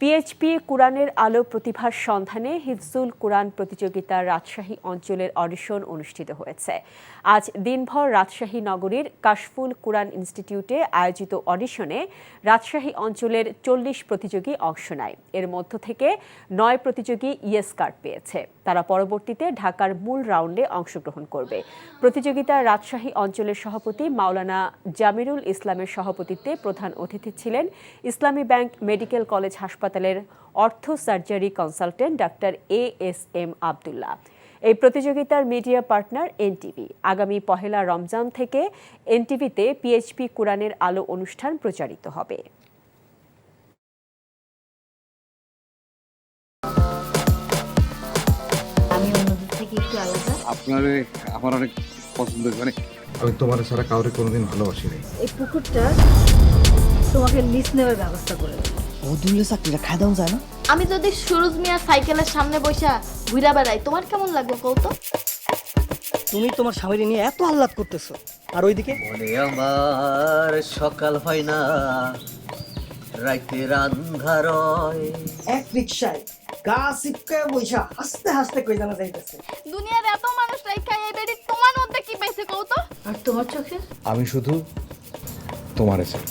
PHP কুরআনের আলো প্রতিভার সন্ধানে হিফজুল কুরআন প্রতিযোগিতার রাজশাহী অঞ্চলের অডিশন অনুষ্ঠিত হয়েছে। আজ দিনভর রাজশাহী নগরীর কাশফুল কুরআন ইনস্টিটিউটে আয়োজিত অডিশনে রাজশাহী অঞ্চলের 40 প্রতিযোগী অংশ নেয়। এর মধ্য থেকে 9 প্রতিযোগী ইয়েস কার্ড পেয়েছে। তারা পরবর্তীতে ঢাকার মূল রাউন্ডে অংশগ্রহণ করবে। প্রতিযোগিতার রাজশাহী অঞ্চলের সভাপতি মাওলানা জামিরুল ইসলামের সভাপতিত্বে প্রধান অতিথি ছিলেন ইসলামী ব্যাংক মেডিকেল কলেজ হাসপাতালের অর্থ surgery consultant doctor ASM Abdullah. এই প্রতিযোগিতার মিডিয়া পার্টনার এনটিভি। আগামী পহেলা রমজান থেকে এনটিভিতে পিএইচপি কুরআনের আলো অনুষ্ঠান প্রচারিত হবে। আমি অন্যদের থেকে একটু আলাদা। আমার অনেক পছন্দ, মানে আমি তোমার ছাড়া কাউরে কোনোদিন ভালোবাসি নাই। এই পুকুরটা তোমাকে লিজ নেওয়ার ব্যবস্থা করে দেব। বদুল্লে চাকরিটা খাই দাও যায় না? আমি যদি সুরজ মিয়া সাইকেলের সামনে বসা ঘুরা বেড়াই, তোমার কেমন লাগবে কৌতো? তুমি তোমার স্বামীর নিয়ে এত আহ্লাদ করতেছো, আর ওইদিকে বলে আমার সকাল হয় না, রাইতের আন্ধার হয়। এক রিক্সায় গা সিপকায় বইসা হাসতে হাসতে কই জানা যাইতেছে। দুনিয়ার এত মানুষ রাইখা এই বেডি তোমার মধ্যে কি পাইছে কৌতো? আর তোমার চোখে আমি শুধু তোমার চাই।